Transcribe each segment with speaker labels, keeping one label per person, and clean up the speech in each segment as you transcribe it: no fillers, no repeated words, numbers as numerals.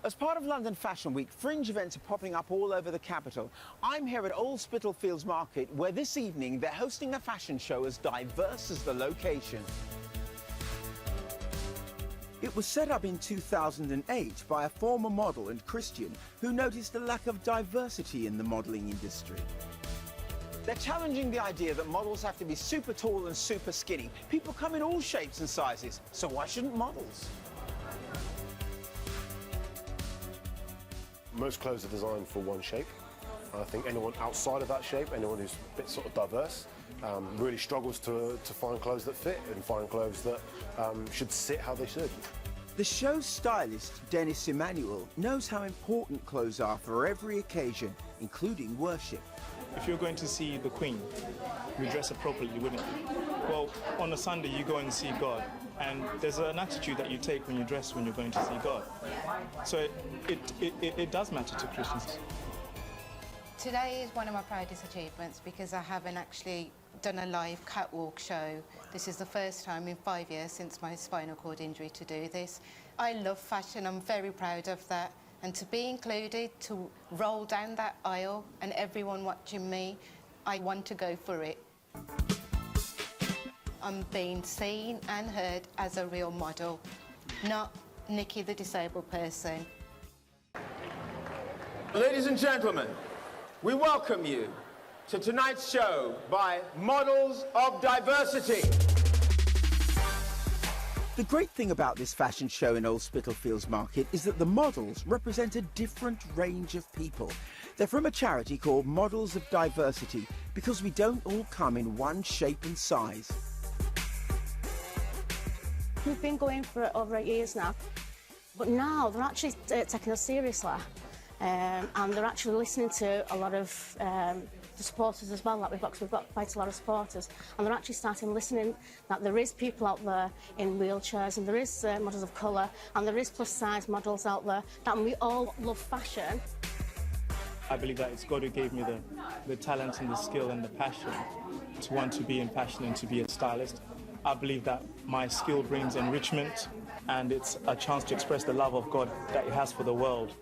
Speaker 1: As part of London Fashion Week, fringe events are popping up all over the capital. I'm here at Old Spital Fields Market, where this evening they're hosting a fashion show as diverse as the location. It was set up in 2008 by a former model and Christian who noticed a lack of diversity in the modelling industry. They're challenging the idea that models have to be super tall and super skinny. People come in all shapes and sizes, so why shouldn't models?
Speaker 2: Most clothes are designed for one shape. I think anyone outside of that shape, anyone who's a bit sort of diverse, really struggles to find clothes that fit and find clothes that should sit how they should.
Speaker 1: The show's stylist, Immanuel, knows how important clothes are for every occasion, including worship.
Speaker 3: If you're going to see the Queen, you dress appropriately, wouldn't you? Well, on a Sunday you go and see God, and there's an attitude that you take when you dress when you're going to see God. So it does matter to Christians.
Speaker 4: Today is one of my proudest achievements because I haven't actually done a live catwalk show. This is the first time in 5 years since my spinal cord injury to do this. I love fashion, I'm very proud of that. And to be included, to roll down that aisle and everyone watching me, I want to go for it. I'm being seen and heard as a real model, not Nicki the disabled person.
Speaker 1: Ladies and gentlemen, we welcome you to tonight's show by Models of Diversity. The great thing about this fashion show in Old Spital Fields Market is that the models represent a different range of people. They're from a charity called Models of Diversity because we don't all come in one shape and size.
Speaker 5: We've been going for over 8 years now, but now they're actually taking us seriously, and they're actually listening to a lot of the supporters as well that we've got, because we've got quite a lot of supporters, and they're actually starting listening that there is people out there in wheelchairs, and there is models of colour, and there is plus-size models out there, that we all love fashion.
Speaker 3: I believe that it's God who gave me the talent and the skill and the passion to want to be in fashion and to be a stylist. I believe that my skill brings enrichment, and it's a chance to express the love of God that He has for the world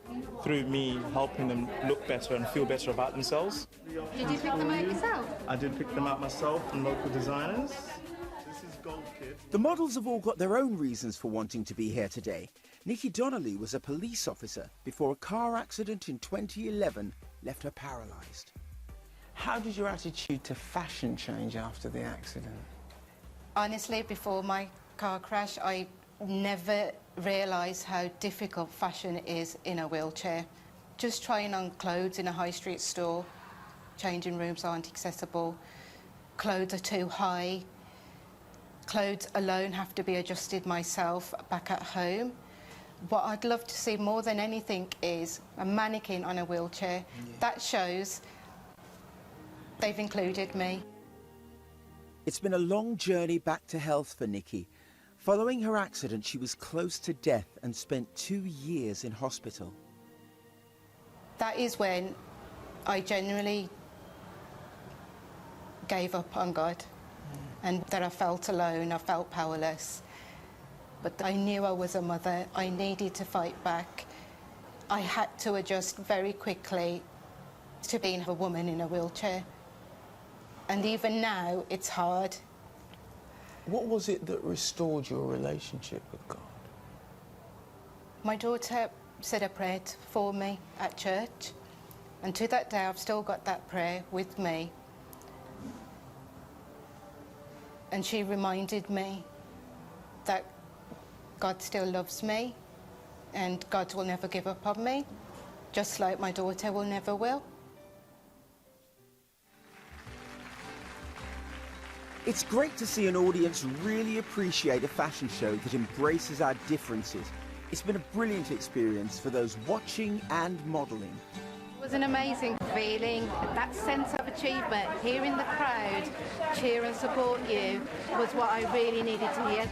Speaker 3: through me helping them look better and feel better about themselves.
Speaker 4: Did you pick them out yourself?
Speaker 3: I did pick them out myself from local designers. This is Gold Kid.
Speaker 1: The models have all got their own reasons for wanting to be here today. Nicki Donnelly was a police officer before a car accident in 2011 left her paralysed. How did your attitude to fashion change after the accident?
Speaker 4: Honestly, before my car crash, I never realised how difficult fashion is in a wheelchair. Just trying on clothes in a high street store, changing rooms aren't accessible, clothes are too high, clothes alone have to be adjusted myself back at home. What I'd love to see more than anything is a mannequin on a wheelchair. Yeah. That shows they've included me.
Speaker 1: It's been a long journey back to health for Nicki. Following her accident, she was close to death and spent 2 years in hospital.
Speaker 4: That is when I genuinely gave up on God, and that I felt alone, I felt powerless. But I knew I was a mother, I needed to fight back. I had to adjust very quickly to being a woman in a wheelchair. And even now, it's hard.
Speaker 1: What was it that restored your relationship with God?
Speaker 4: My daughter said a prayer for me at church, and to that day I've still got that prayer with me. And she reminded me that God still loves me and God will never give up on me, just like my daughter will never will.
Speaker 1: It's great to see an audience really appreciate a fashion show that embraces our differences. It's been a brilliant experience for those watching and modelling.
Speaker 6: It was an amazing feeling. That sense of achievement, hearing the crowd cheer and support you, was what I really needed to hear.